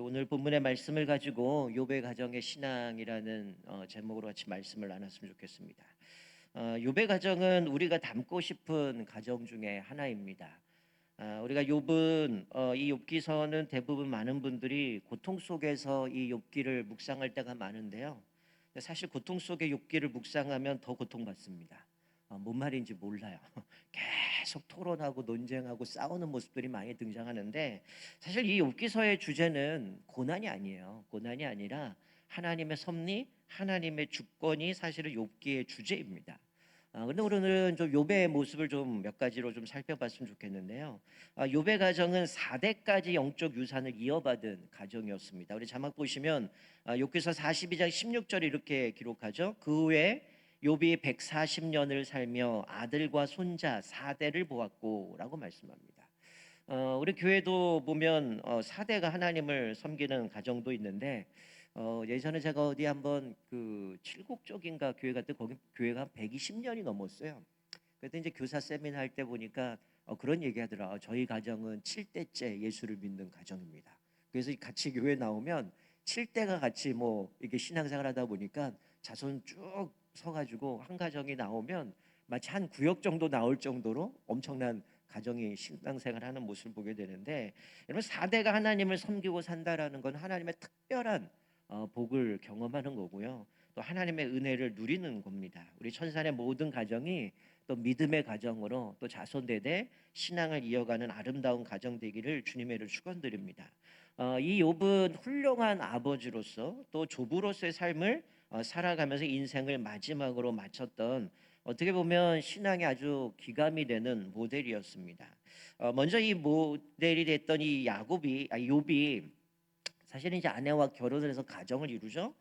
오늘 본문의 말씀을 가지고 욥의 가정의 신앙이라는 제목으로 같이 말씀을 나눴으면 좋겠습니다. 욥의 가정은 우리가 닮고 싶은 가정 중에 하나입니다. 우리가 욥은 이 욥기서는 대부분 많은 분들이 고통 속에서 이 욥기를 묵상할 때가 많은데요. 사실 고통 속의 욥기를 묵상하면 더 고통받습니다. 뭔 말인지 몰라요. 계속 토론하고 논쟁하고 싸우는 모습들이 많이 등장하는데, 사실 이 욥기서의 주제는 고난이 아니에요. 고난이 아니라 하나님의 섭리, 하나님의 주권이 사실은 욥기의 주제입니다. 근데 오늘은 좀 욥의 모습을 좀 몇 가지로 좀 살펴봤으면 좋겠는데요. 욥의 가정은 4대까지 영적 유산을 이어받은 가정이었습니다. 우리 자막 보시면 욥기서 42장 16절에 이렇게 기록하죠. 그 후에 욥이 140년을 살며 아들과 손자 4대를 보았고라고 말씀합니다. 우리 교회도 보면 4대가 하나님을 섬기는 가정도 있는데, 예전에 제가 어디 한번 그 칠곡 쪽인가 교회 갔더니 거기 교회가 한 120년이 넘었어요. 그때 이제 교사 세미나 할 때 보니까 그런 얘기 하더라. 저희 가정은 7대째 예수를 믿는 가정입니다. 그래서 같이 교회 나오면 7대가 같이 뭐 이렇게 신앙생활 하다 보니까 자손 쭉 서가지고 한 가정이 나오면 마치 한 구역 정도 나올 정도로 엄청난 가정이 신앙생활 하는 모습을 보게 되는데, 여러분 4대가 하나님을 섬기고 산다라는 건 하나님의 특별한 복을 경험하는 거고요. 또 하나님의 은혜를 누리는 겁니다. 우리 천산의 모든 가정이 또 믿음의 가정으로 또 자손대대 신앙을 이어가는 아름다운 가정 되기를 주님의 이름으로 축원드립니다. 이 욥은 훌륭한 아버지로서 또 조부로서의 삶을 살아가면서 인생을 마지막으로 마쳤던, 어떻게 보면 신앙이 아주 기감이 되는 모델이었습니다. 먼저 이 모델이 됐던 이 욥이 사실은 이제 아내와 결혼을 해서 가정을 이루죠.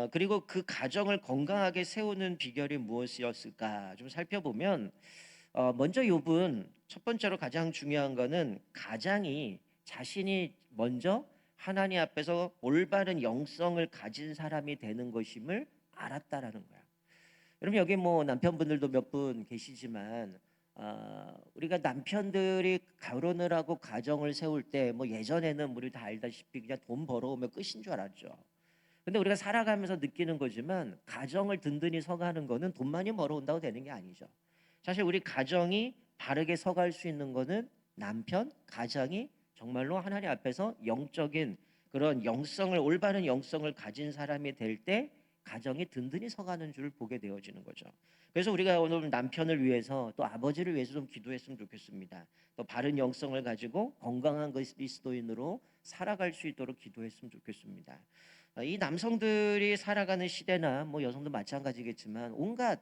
그리고 그 가정을 건강하게 세우는 비결이 무엇이었을까 좀 살펴보면, 먼저 욥은 첫 번째로 가장 중요한 거는 가장이 자신이 먼저 하나님 앞에서 올바른 영성을 가진 사람이 되는 것임을 알았다라는 거야. 여러분 여기 뭐 남편분들도 몇 분 계시지만, 우리가 남편들이 결혼을 하고 가정을 세울 때 뭐 예전에는 우리 다 알다시피 그냥 돈 벌어오면 끝인 줄 알았죠. 근데 우리가 살아가면서 느끼는 거지만, 가정을 든든히 서가는 거는 돈 많이 벌어온다고 되는 게 아니죠. 사실 우리 가정이 바르게 서갈 수 있는 거는 남편, 가장이 정말로 하나님 앞에서 영적인 그런 영성을, 올바른 영성을 가진 사람이 될 때 가정이 든든히 서가는 줄 보게 되어지는 거죠. 그래서 우리가 오늘 남편을 위해서 또 아버지를 위해서 좀 기도했으면 좋겠습니다. 또 바른 영성을 가지고 건강한 그리스도인으로 살아갈 수 있도록 기도했으면 좋겠습니다. 이 남성들이 살아가는 시대나 뭐 여성도 마찬가지겠지만, 온갖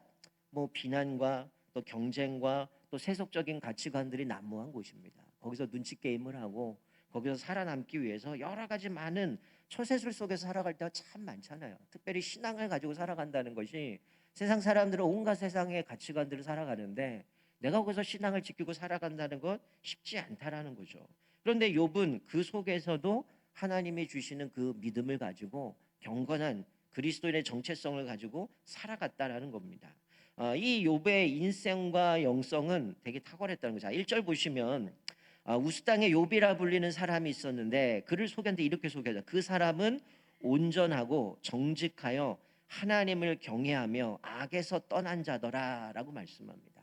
뭐 비난과 또 경쟁과 또 세속적인 가치관들이 난무한 곳입니다. 거기서 눈치 게임을 하고 거기서 살아남기 위해서 여러 가지 많은 처세술 속에서 살아갈 때가 참 많잖아요. 특별히 신앙을 가지고 살아간다는 것이, 세상 사람들은 온갖 세상의 가치관들을 살아가는데 내가 거기서 신앙을 지키고 살아간다는 건 쉽지 않다라는 거죠. 그런데 욥은 그 속에서도 하나님이 주시는 그 믿음을 가지고 경건한 그리스도인의 정체성을 가지고 살아갔다라는 겁니다. 이 욥의 인생과 영성은 되게 탁월했다는 거죠. 1절 보시면 우스 땅에 욥이라 불리는 사람이 있었는데 그를 소개하는데 이렇게 소개하죠. 그 사람은 온전하고 정직하여 하나님을 경외하며 악에서 떠난 자더라라고 말씀합니다.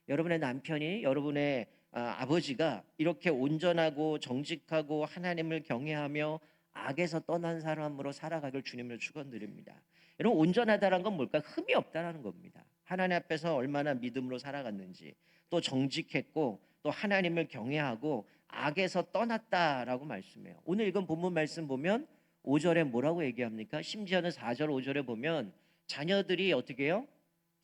여러분의 남편이, 여러분의 아버지가 이렇게 온전하고 정직하고 하나님을 경외하며 악에서 떠난 사람으로 살아가길 주님으로 축원드립니다. 여러분 온전하다는 건 뭘까? 흠이 없다라는 겁니다. 하나님 앞에서 얼마나 믿음으로 살아갔는지, 또 정직했고 또 하나님을 경외하고 악에서 떠났다라고 말씀해요. 오늘 읽은 본문 말씀 보면 5절에 뭐라고 얘기합니까? 심지어는 4절 5절에 보면 자녀들이 어떻게 해요?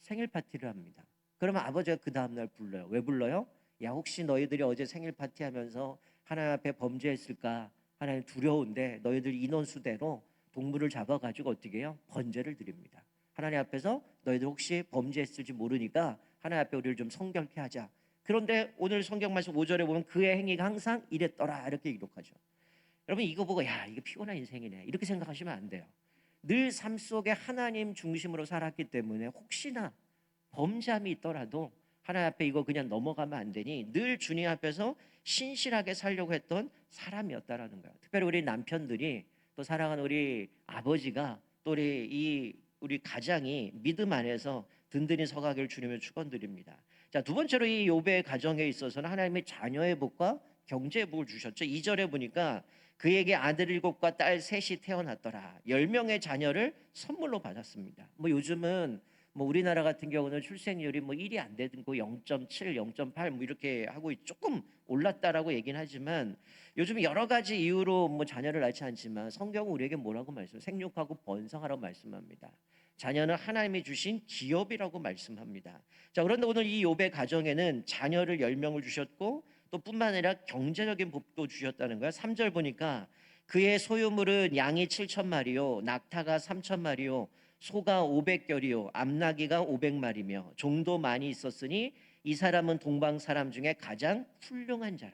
생일 파티를 합니다. 그러면 아버지가 그 다음날 불러요. 왜 불러요? 야, 혹시 너희들이 어제 생일 파티하면서 하나님 앞에 범죄했을까? 하나님 두려운데 너희들 인원수대로 동물을 잡아가지고 어떻게 해요? 번제를 드립니다. 하나님 앞에서 너희들 혹시 범죄했을지 모르니까 하나님 앞에 우리를 좀 성결케 하자. 그런데 오늘 성경 말씀 5절에 보면 그의 행위가 항상 이랬더라 이렇게 기록하죠. 여러분 이거 보고 야, 이거 피곤한 인생이네 이렇게 생각하시면 안 돼요. 늘 삶 속에 하나님 중심으로 살았기 때문에 혹시나 범죄함이 있더라도 하나님 앞에 이거 그냥 넘어가면 안 되니 늘 주님 앞에서 신실하게 살려고 했던 사람이었다라는 거예요. 특별히 우리 남편들이 또 사랑하는 우리 아버지가 또 우리 가장이 믿음 안에서 든든히 서가기를 주님을 축원드립니다. 자, 두 번째로 이 욥의 가정에 있어서는 하나님의 자녀의 복과 경제의 복을 주셨죠. 2절에 보니까 그에게 아들 7과 딸 셋이 태어났더라. 10명의 자녀를 선물로 받았습니다. 뭐 요즘은 뭐 우리나라 같은 경우는 출생률이 뭐 1이 안 되고 0.7, 0.8 뭐 이렇게 하고 조금 올랐다라고 얘기는 하지만 요즘 여러 가지 이유로 뭐 자녀를 낳지 않지만 성경은 우리에게 뭐라고 말씀해요? 생육하고 번성하라고 말씀합니다. 자녀는 하나님이 주신 기업이라고 말씀합니다. 자, 그런데 오늘 이 욥의 가정에는 자녀를 10명을 주셨고 또 뿐만 아니라 경제적인 복도 주셨다는 거야. 3절 보니까 그의 소유물은 양이 7천 마리요 낙타가 3천 마리요 소가 500결이요 암나귀가 500마리며 종도 많이 있었으니 이 사람은 동방 사람 중에 가장 훌륭한 자라.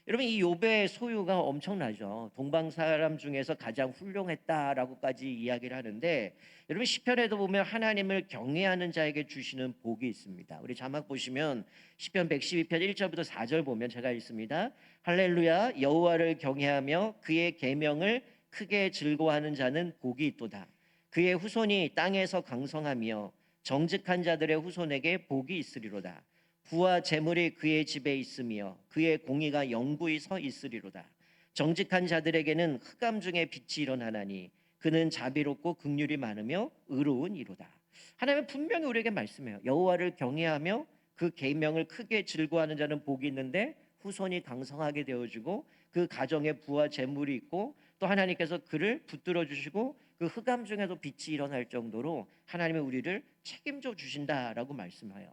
여러분 이 욥의 소유가 엄청나죠. 동방 사람 중에서 가장 훌륭했다라고까지 이야기를 하는데 여러분 시편에도 보면 하나님을 경외하는 자에게 주시는 복이 있습니다. 우리 자막 보시면 시편 112편 1절부터 4절 보면 제가 읽습니다. 할렐루야 여호와를 경외하며 그의 계명을 크게 즐거워하는 자는 복이 있도다. 그의 후손이 땅에서 강성하며 정직한 자들의 후손에게 복이 있으리로다. 부와 재물이 그의 집에 있으며 그의 공의가 영구히 서 있으리로다. 정직한 자들에게는 흑암 중에 빛이 일어나나니 그는 자비롭고 긍휼이 많으며 의로운 이로다. 하나님은 분명히 우리에게 말씀해요. 여호와를 경외하며 그 계명을 크게 즐거워하는 자는 복이 있는데 후손이 강성하게 되어지고 그 가정에 부와 재물이 있고 또 하나님께서 그를 붙들어 주시고 그 흑암 중에도 빛이 일어날 정도로 하나님이 우리를 책임져 주신다라고 말씀해요.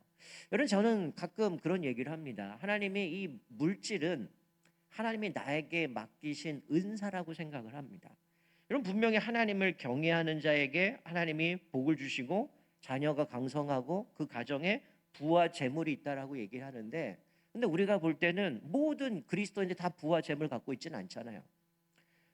여러분 저는 가끔 그런 얘기를 합니다. 하나님의 이 물질은 하나님이 나에게 맡기신 은사라고 생각을 합니다. 여러분 분명히 하나님을 경외하는 자에게 하나님이 복을 주시고 자녀가 강성하고 그 가정에 부와 재물이 있다라고 얘기를 하는데 근데 우리가 볼 때는 모든 그리스도인들이 다 부와 재물 갖고 있지는 않잖아요.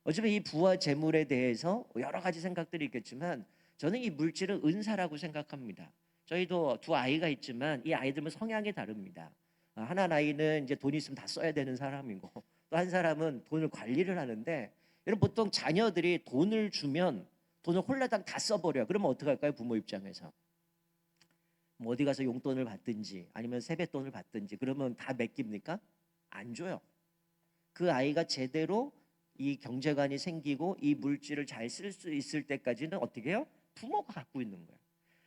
어쩌면 이 부와 재물에 대해서 여러 가지 생각들이 있겠지만 저는 이 물질은 은사라고 생각합니다. 저희도 두 아이가 있지만 이 아이들은 성향이 다릅니다. 하나 아이는 이제 돈 있으면 다 써야 되는 사람이고 또 한 사람은 돈을 관리를 하는데 여러분 보통 자녀들이 돈을 주면 돈을 홀라당 다 써버려요. 그러면 어떡할까요? 부모 입장에서. 뭐 어디 가서 용돈을 받든지 아니면 세뱃돈을 받든지 그러면 다 맡깁니까? 안 줘요. 그 아이가 제대로 이 경제관이 생기고 이 물질을 잘 쓸 수 있을 때까지는 어떻게 해요? 부모가 갖고 있는 거예요.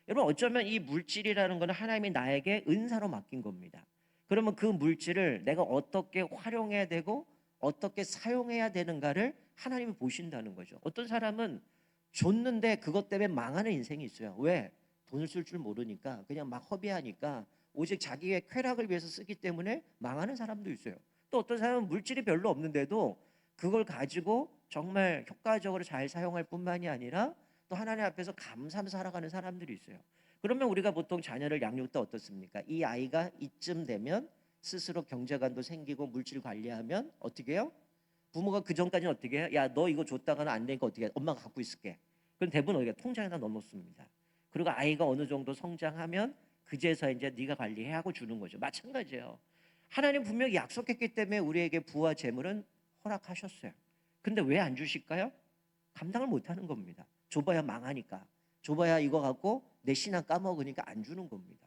여러분 어쩌면 이 물질이라는 거는 하나님이 나에게 은사로 맡긴 겁니다. 그러면 그 물질을 내가 어떻게 활용해야 되고 어떻게 사용해야 되는가를 하나님이 보신다는 거죠. 어떤 사람은 줬는데 그것 때문에 망하는 인생이 있어요. 왜? 돈을 쓸 줄 모르니까 그냥 막 허비하니까 오직 자기의 쾌락을 위해서 쓰기 때문에 망하는 사람도 있어요. 또 어떤 사람은 물질이 별로 없는데도 그걸 가지고 정말 효과적으로 잘 사용할 뿐만이 아니라 또 하나님 앞에서 감사하며 살아가는 사람들이 있어요. 그러면 우리가 보통 자녀를 양육 때 어떻습니까? 이 아이가 이쯤 되면 스스로 경제관도 생기고 물질 관리하면 어떻게 해요? 부모가 그 전까지는 어떻게 해요? 야, 너 이거 줬다가는 안 되니까 어떻게 해? 엄마가 갖고 있을게. 그럼 대부분 어디가 통장에다 넣어놓습니다. 그리고 아이가 어느 정도 성장하면 그제서 이제 네가 관리해 하고 주는 거죠. 마찬가지예요. 하나님 분명히 약속했기 때문에 우리에게 부와 재물은 허락하셨어요. 근데 왜 안 주실까요? 감당을 못하는 겁니다. 줘봐야 망하니까. 줘봐야 이거 갖고 내 신앙 까먹으니까 안 주는 겁니다.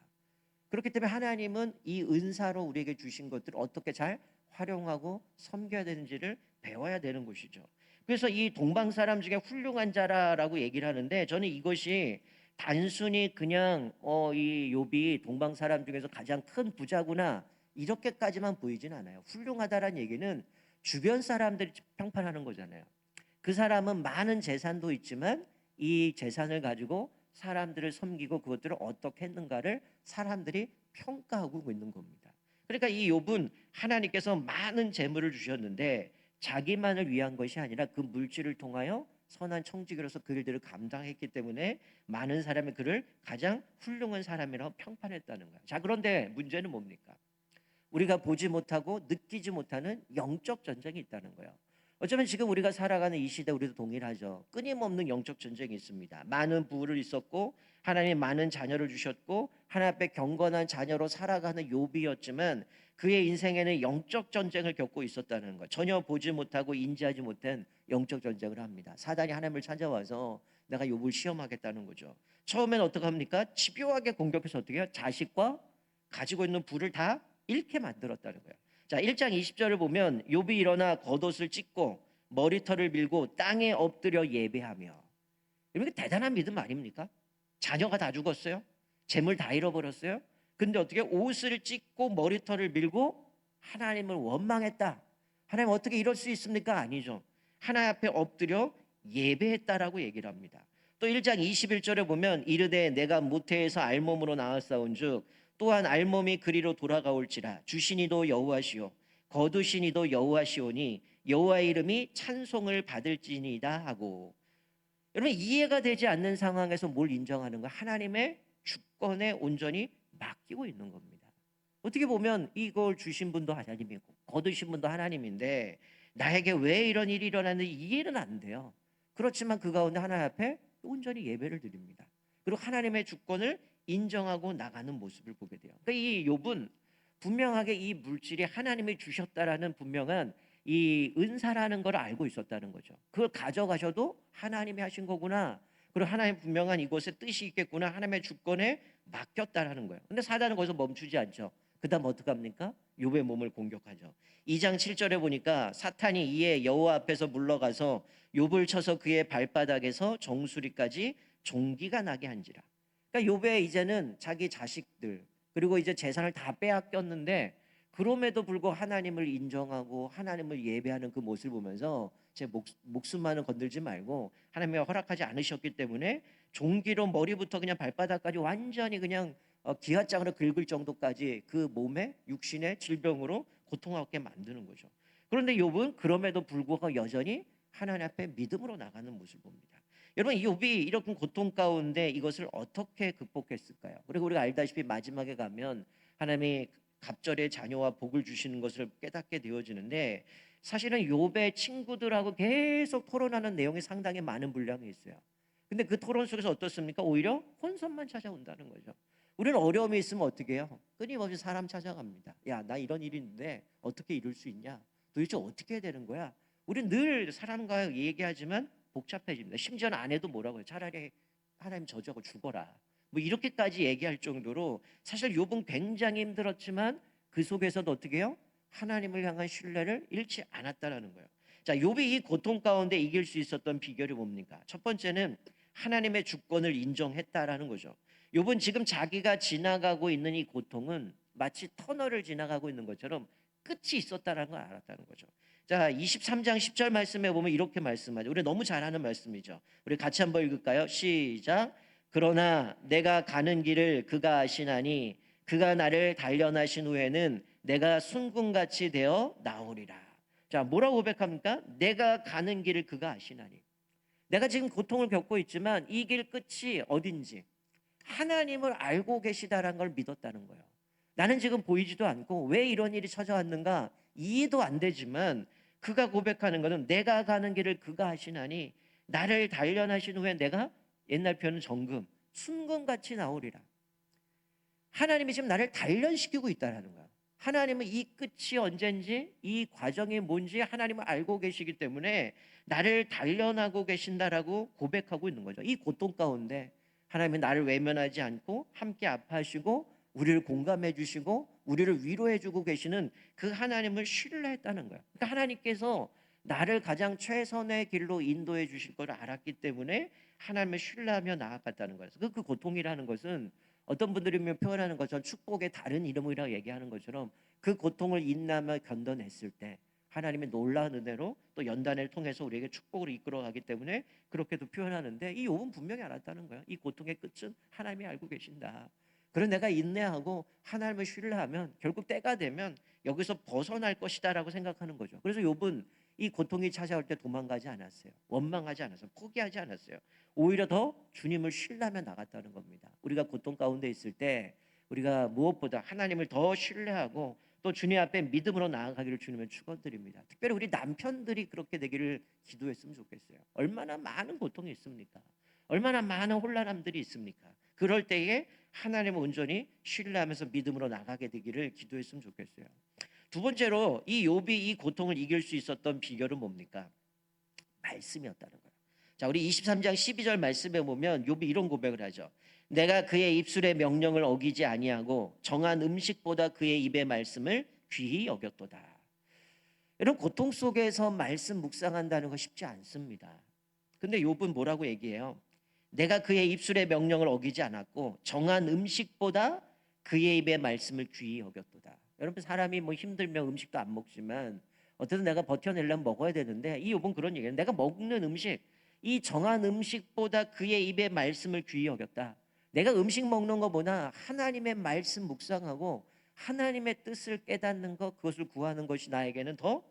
그렇기 때문에 하나님은 이 은사로 우리에게 주신 것들을 어떻게 잘 활용하고 섬겨야 되는지를 배워야 되는 것이죠. 그래서 이 동방 사람 중에 훌륭한 자라라고 얘기를 하는데 저는 이것이 단순히 그냥 이 욥이 동방 사람 중에서 가장 큰 부자구나 이렇게까지만 보이진 않아요. 훌륭하다라는 얘기는 주변 사람들이 평판하는 거잖아요. 그 사람은 많은 재산도 있지만 이 재산을 가지고 사람들을 섬기고 그것들을 어떻게 했는가를 사람들이 평가하고 있는 겁니다. 그러니까 이 욥은 하나님께서 많은 재물을 주셨는데 자기만을 위한 것이 아니라 그 물질을 통하여 선한 청지기로서 그 일들을 감당했기 때문에 많은 사람이 그를 가장 훌륭한 사람이라고 평판했다는 거예요. 자, 그런데 문제는 뭡니까? 우리가 보지 못하고 느끼지 못하는 영적 전쟁이 있다는 거예요. 어쩌면 지금 우리가 살아가는 이 시대 우리도 동일하죠. 끊임없는 영적 전쟁이 있습니다. 많은 부를 있었고 하나님 많은 자녀를 주셨고 하나님 앞에 경건한 자녀로 살아가는 욥이었지만 그의 인생에는 영적 전쟁을 겪고 있었다는 것. 전혀 보지 못하고 인지하지 못한 영적 전쟁을 합니다. 사단이 하나님을 찾아와서 내가 욥을 시험하겠다는 거죠. 처음엔 어떻게 합니까? 집요하게 공격해서 어떻게 해요? 자식과 가지고 있는 부를 다 잃게 만들었다는 거예요. 자, 1장 20절을 보면 욥이 일어나 겉옷을 찢고 머리털을 밀고 땅에 엎드려 예배하며. 이게 대단한 믿음 아닙니까? 자녀가 다 죽었어요. 재물 다 잃어버렸어요. 근데 어떻게 옷을 찢고 머리털을 밀고 하나님을 원망했다. 하나님 어떻게 이럴 수 있습니까? 아니죠. 하나님 앞에 엎드려 예배했다라고 얘기를 합니다. 또 1장 21절에 보면 이르되 내가 모태에서 알몸으로 나왔사온즉 또한 알몸이 그리로 돌아가올지라 주시니도 여호와시오 거두시니도 여호와시오니 여호와의 이름이 찬송을 받을지니이다 하고. 여러분, 이해가 되지 않는 상황에서 뭘 인정하는 거? 하나님의 주권에 온전히 맡기고 있는 겁니다. 어떻게 보면 이걸 주신 분도 하나님이고 거두신 분도 하나님인데 나에게 왜 이런 일이 일어났는지 이해는 안 돼요. 그렇지만 그 가운데 하나님 앞에 온전히 예배를 드립니다. 그리고 하나님의 주권을 인정하고 나가는 모습을 보게 돼요. 그러니까 이 욥은 분명하게 이 물질이 하나님이 주셨다라는 분명한 이 은사라는 걸 알고 있었다는 거죠. 그걸 가져가셔도 하나님이 하신 거구나. 그리고 하나님 분명한 이곳에 뜻이 있겠구나. 하나님의 주권에 맡겼다라는 거예요. 근데 사단은 거기서 멈추지 않죠. 그다음 어떻게 합니까? 욥의 몸을 공격하죠. 2장 7절에 보니까 사탄이 이에 여호와 앞에서 물러가서 욥을 쳐서 그의 발바닥에서 정수리까지 종기가 나게 한지라. 그러니까 욥의 이제는 자기 자식들 그리고 이제 재산을 다 빼앗겼는데 그럼에도 불구하고 하나님을 인정하고 하나님을 예배하는 그 모습을 보면서 제 목숨만은 건들지 말고 하나님이 허락하지 않으셨기 때문에 종기로 머리부터 그냥 발바닥까지 완전히 그냥 기아장으로 긁을 정도까지 그 몸에 육신의 질병으로 고통하게 만드는 거죠. 그런데 욥은 그럼에도 불구하고 여전히 하나님 앞에 믿음으로 나가는 모습을 봅니다. 여러분, 이 욥이 이렇게 고통 가운데 이것을 어떻게 극복했을까요? 그리고 우리가 알다시피 마지막에 가면 하나님이 갑절에 자녀와 복을 주시는 것을 깨닫게 되어지는데 사실은 욥의 친구들하고 계속 토론하는 내용이 상당히 많은 분량이 있어요. 근데 그 토론 속에서 어떻습니까? 오히려 혼선만 찾아온다는 거죠. 우리는 어려움이 있으면 어떻게 해요? 끊임없이 사람 찾아갑니다. 야, 나 이런 일이 있는데 어떻게 이룰 수 있냐? 도대체 어떻게 해야 되는 거야? 우리는 늘 사람과 얘기하지만 복잡해집니다. 심지어는 아내도 뭐라고 해요? 차라리 하나님 저주하고 죽어라. 뭐 이렇게까지 얘기할 정도로 사실 욥은 굉장히 힘들었지만 그 속에서도 어떻게 해요? 하나님을 향한 신뢰를 잃지 않았다라는 거예요. 자, 욥이 이 고통 가운데 이길 수 있었던 비결이 뭡니까? 첫 번째는 하나님의 주권을 인정했다라는 거죠. 욥은 지금 자기가 지나가고 있는 이 고통은 마치 터널을 지나가고 있는 것처럼 끝이 있었다라는 걸 알았다는 거죠. 자, 23장 10절 말씀에 보면 이렇게 말씀하죠. 우리 너무 잘 아는 말씀이죠. 우리 같이 한번 읽을까요? 시작. 그러나 내가 가는 길을 그가 아시나니 그가 나를 단련하신 후에는 내가 순금같이 되어 나오리라. 자, 뭐라고 고백합니까? 내가 가는 길을 그가 아시나니. 내가 지금 고통을 겪고 있지만 이 길 끝이 어딘지 하나님을 알고 계시다라는 걸 믿었다는 거예요. 나는 지금 보이지도 않고 왜 이런 일이 찾아왔는가 이해도 안 되지만 그가 고백하는 것은 내가 가는 길을 그가 하시나니 나를 단련하신 후에 내가 옛날 표현은 정금, 순금같이 나오리라. 하나님이 지금 나를 단련시키고 있다는 거야. 하나님은 이 끝이 언젠지 이 과정이 뭔지 하나님을 알고 계시기 때문에 나를 단련하고 계신다라고 고백하고 있는 거죠. 이 고통 가운데 하나님은 나를 외면하지 않고 함께 아파하시고 우리를 공감해 주시고 우리를 위로해 주고 계시는 그 하나님을 신뢰했다는 거예요. 그러니까 하나님께서 나를 가장 최선의 길로 인도해 주실 걸 알았기 때문에 하나님을 신뢰하며 나아갔다는 거예요. 그 고통이라는 것은 어떤 분들이 표현하는 것처럼 축복의 다른 이름이라고 얘기하는 것처럼 그 고통을 인내하며 견뎌냈을 때 하나님의 놀라운 은혜로 또 연단을 통해서 우리에게 축복으로 이끌어가기 때문에 그렇게도 표현하는데 이 욥은 분명히 알았다는 거예요. 이 고통의 끝은 하나님이 알고 계신다. 그런 내가 인내하고 하나님을 신뢰하면 결국 때가 되면 여기서 벗어날 것이다라고 생각하는 거죠. 그래서 욥은 이 고통이 찾아올 때 도망가지 않았어요. 원망하지 않았어요. 포기하지 않았어요. 오히려 더 주님을 신뢰하며 나갔다는 겁니다. 우리가 고통 가운데 있을 때 우리가 무엇보다 하나님을 더 신뢰하고 또 주님 앞에 믿음으로 나아가기를 주님은 축원드립니다. 특별히 우리 남편들이 그렇게 되기를 기도했으면 좋겠어요. 얼마나 많은 고통이 있습니까? 얼마나 많은 혼란함들이 있습니까? 그럴 때에 하나님을 온전히 신뢰하면서 믿음으로 나가게 되기를 기도했으면 좋겠어요. 두 번째로 이 욥이 이 고통을 이길 수 있었던 비결은 뭡니까? 말씀이었다는 거예요. 자, 우리 23장 12절 말씀에 보면 욥이 이런 고백을 하죠. 내가 그의 입술의 명령을 어기지 아니하고 정한 음식보다 그의 입의 말씀을 귀히 여겼도다. 이런 고통 속에서 말씀 묵상한다는 거 쉽지 않습니다. 근데 욥은 뭐라고 얘기해요? 내가 그의 입술의 명령을 어기지 않았고 정한 음식보다 그의 입의 말씀을 귀히 여겼도다. 여러분, 사람이 뭐 힘들면 음식도 안 먹지만 어쨌든 내가 버텨내려면 먹어야 되는데, 이 욥은 그런 얘기예요. 내가 먹는 음식, 이 정한 음식보다 그의 입의 말씀을 귀히 여겼다. 내가 음식 먹는 것보다 하나님의 말씀 묵상하고 하나님의 뜻을 깨닫는 것, 그것을 구하는 것이 나에게는 더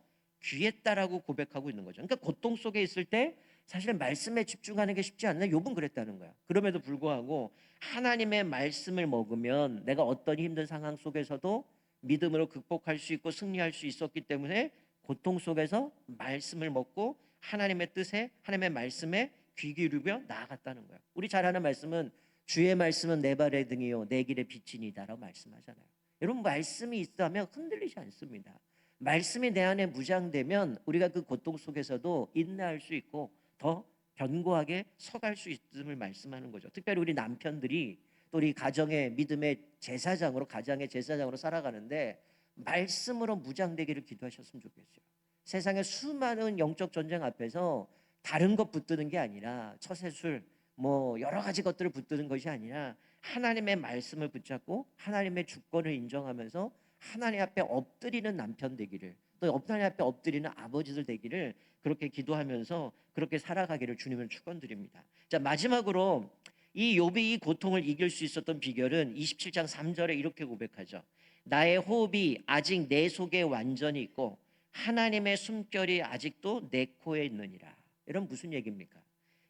귀했다라고 고백하고 있는 거죠. 그러니까 고통 속에 있을 때 사실 말씀에 집중하는 게 쉽지 않나. 욥은 그랬다는 거야. 그럼에도 불구하고 하나님의 말씀을 먹으면 내가 어떤 힘든 상황 속에서도 믿음으로 극복할 수 있고 승리할 수 있었기 때문에 고통 속에서 말씀을 먹고 하나님의 뜻에, 하나님의 말씀에 귀 기울이며 나아갔다는 거야. 우리 잘 아는 말씀은 주의 말씀은 내 발의 등이요 내 길의 빛이니다라고 말씀하잖아요. 여러분, 말씀이 있다면 흔들리지 않습니다. 말씀이 내 안에 무장되면 우리가 그 고통 속에서도 인내할 수 있고 더 견고하게 서갈 수 있음을 말씀하는 거죠. 특별히 우리 남편들이 또 우리 가정의 믿음의 제사장으로, 가정의 제사장으로 살아가는데 말씀으로 무장되기를 기도하셨으면 좋겠어요. 세상의 수많은 영적 전쟁 앞에서 다른 것 붙드는 게 아니라, 처세술 뭐 여러 가지 것들을 붙드는 것이 아니라 하나님의 말씀을 붙잡고 하나님의 주권을 인정하면서 하나님 앞에 엎드리는 남편 되기를, 또 하나님 앞에 엎드리는 아버지들 되기를 그렇게 기도하면서 그렇게 살아가기를 주님을 축원드립니다. 자, 마지막으로 이 욥이 이 고통을 이길 수 있었던 비결은 27장 3절에 이렇게 고백하죠. 나의 호흡이 아직 내 속에 완전히 있고 하나님의 숨결이 아직도 내 코에 있느니라. 이런 무슨 얘기입니까?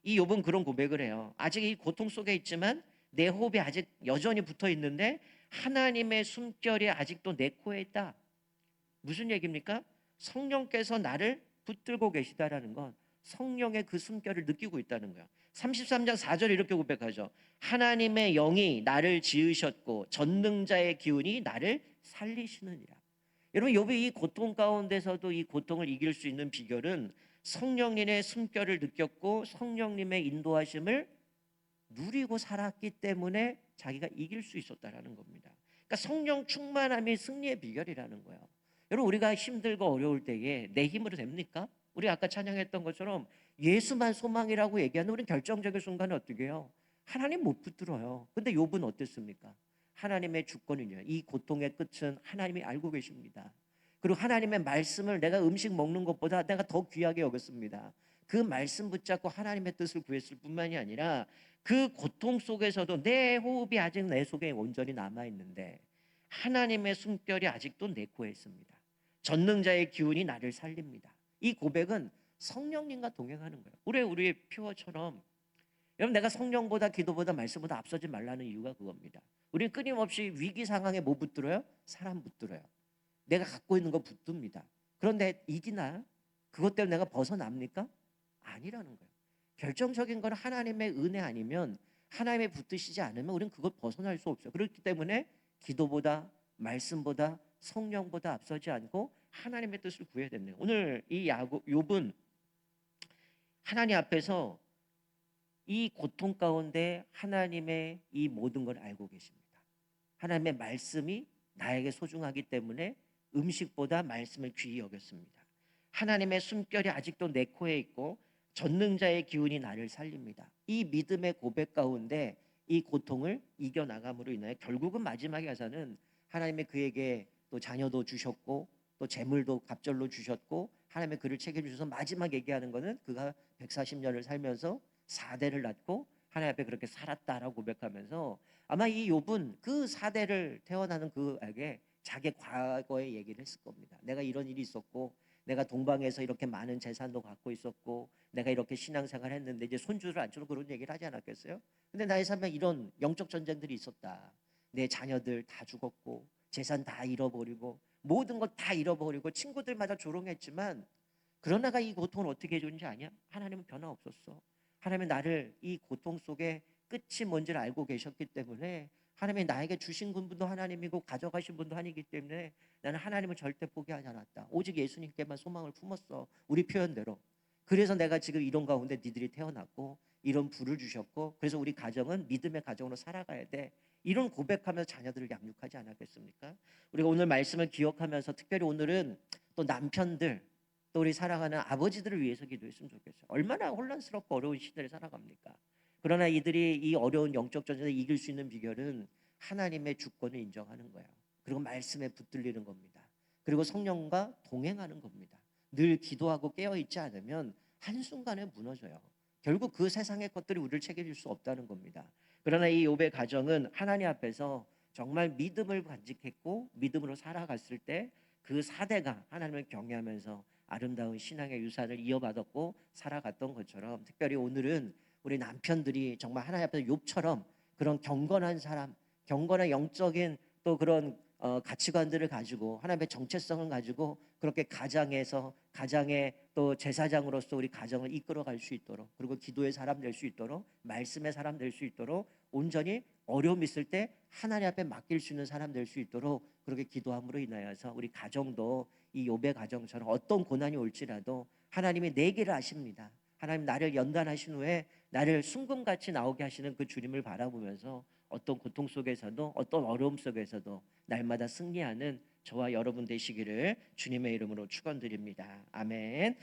이 욥은 그런 고백을 해요. 아직 이 고통 속에 있지만 내 호흡이 아직 여전히 붙어 있는데 하나님의 숨결이 아직도 내 코에 있다. 무슨 얘기입니까? 성령께서 나를 붙들고 계시다라는 건 성령의 그 숨결을 느끼고 있다는 거예요. 33장 4절에 이렇게 고백하죠. 하나님의 영이 나를 지으셨고 전능자의 기운이 나를 살리시느니라. 여러분, 욥이 이 고통 가운데서도 이 고통을 이길 수 있는 비결은 성령님의 숨결을 느꼈고 성령님의 인도하심을 누리고 살았기 때문에 자기가 이길 수 있었다라는 겁니다. 그러니까 성령 충만함이 승리의 비결이라는 거예요. 여러분, 우리가 힘들고 어려울 때에 내 힘으로 됩니까? 우리 아까 찬양했던 것처럼 예수만 소망이라고 얘기하는 우리는 결정적인 순간에 어떻게 해요? 하나님 못 붙들어요. 근데 욥은 어땠습니까? 하나님의 주권은요, 이 고통의 끝은 하나님이 알고 계십니다. 그리고 하나님의 말씀을 내가 음식 먹는 것보다 내가 더 귀하게 여겼습니다. 그 말씀 붙잡고 하나님의 뜻을 구했을 뿐만이 아니라 그 고통 속에서도 내 호흡이 아직 내 속에 온전히 남아있는데 하나님의 숨결이 아직도 내 코에 있습니다. 전능자의 기운이 나를 살립니다. 이 고백은 성령님과 동행하는 거예요. 우리의 표어처럼, 여러분, 내가 성령보다 기도보다 말씀보다 앞서지 말라는 이유가 그겁니다. 우리는 끊임없이 위기 상황에 뭐 붙들어요? 사람 붙들어요. 내가 갖고 있는 거 붙듭니다. 그런데 이기나? 그것 때문에 내가 벗어납니까? 아니라는 거예요. 결정적인 건 하나님의 은혜 아니면, 하나님의 붙드시지 않으면 우리는 그걸 벗어날 수 없어요. 그렇기 때문에 기도보다 말씀보다 성령보다 앞서지 않고 하나님의 뜻을 구해야 됩니다. 오늘 이 욥은 하나님 앞에서 이 고통 가운데 하나님의 이 모든 걸 알고 계십니다. 하나님의 말씀이 나에게 소중하기 때문에 음식보다 말씀을 귀히 여겼습니다. 하나님의 숨결이 아직도 내 코에 있고 전능자의 기운이 나를 살립니다. 이 믿음의 고백 가운데 이 고통을 이겨나감으로 인하여 결국은 마지막에 가서는 하나님의 그에게 또 자녀도 주셨고 또 재물도 갑절로 주셨고 하나님의 그를 책임주셔서 마지막 얘기하는 거는 그가 140년을 살면서 4대를 낳고 하나님 앞에 그렇게 살았다라고 고백하면서 아마 이 욥은 그 4대를 태어나는 그에게 자기 과거의 얘기를 했을 겁니다. 내가 이런 일이 있었고 내가 동방에서 이렇게 많은 재산도 갖고 있었고 내가 이렇게 신앙생활 했는데 이제 손주를 안주로 그런 얘기를 하지 않았겠어요? 근데 나의 삶에 이런 영적 전쟁들이 있었다. 내 자녀들 다 죽었고 재산 다 잃어버리고 모든 것 다 잃어버리고 친구들마다 조롱했지만 그러나가 이 고통을 어떻게 해줬는지 아냐? 하나님은 변화 없었어. 하나님은 나를 이 고통 속에 끝이 뭔지를 알고 계셨기 때문에 하나님이 나에게 주신 분도 하나님이고 가져가신 분도 하나님이기 때문에 나는 하나님을 절대 포기하지 않았다. 오직 예수님께만 소망을 품었어. 우리 표현대로. 그래서 내가 지금 이런 가운데 니들이 태어났고 이런 부를 주셨고 그래서 우리 가정은 믿음의 가정으로 살아가야 돼. 이런 고백하면서 자녀들을 양육하지 않았겠습니까? 우리가 오늘 말씀을 기억하면서 특별히 오늘은 또 남편들 또 우리 사랑하는 아버지들을 위해서 기도했으면 좋겠어요. 얼마나 혼란스럽고 어려운 시대를 살아갑니까? 그러나 이들이 이 어려운 영적 전쟁을 이길 수 있는 비결은 하나님의 주권을 인정하는 거예요. 그리고 말씀에 붙들리는 겁니다. 그리고 성령과 동행하는 겁니다. 늘 기도하고 깨어있지 않으면 한순간에 무너져요. 결국 그 세상의 것들이 우리를 책임질 수 없다는 겁니다. 그러나 이 욥의 가정은 하나님 앞에서 정말 믿음을 간직했고 믿음으로 살아갔을 때 그 사대가 하나님을 경외하면서 아름다운 신앙의 유산을 이어받았고 살아갔던 것처럼 특별히 오늘은 우리 남편들이 정말 하나님 앞에서 욥처럼 그런 경건한 사람, 경건한 영적인 또 그런 가치관들을 가지고 하나님의 정체성을 가지고 그렇게 가장에서 가장의 또 제사장으로서 우리 가정을 이끌어갈 수 있도록 그리고 기도의 사람 될 수 있도록 말씀의 사람 될 수 있도록 온전히 어려움 있을 때 하나님 앞에 맡길 수 있는 사람 될 수 있도록 그렇게 기도함으로 인하여서 우리 가정도 이 욥의 가정처럼 어떤 고난이 올지라도 하나님이 내 길을 아십니다. 하나님 나를 연단하신 후에 나를 순금같이 나오게 하시는 그 주님을 바라보면서 어떤 고통 속에서도 어떤 어려움 속에서도 날마다 승리하는 저와 여러분 되시기를 주님의 이름으로 축원드립니다. 아멘.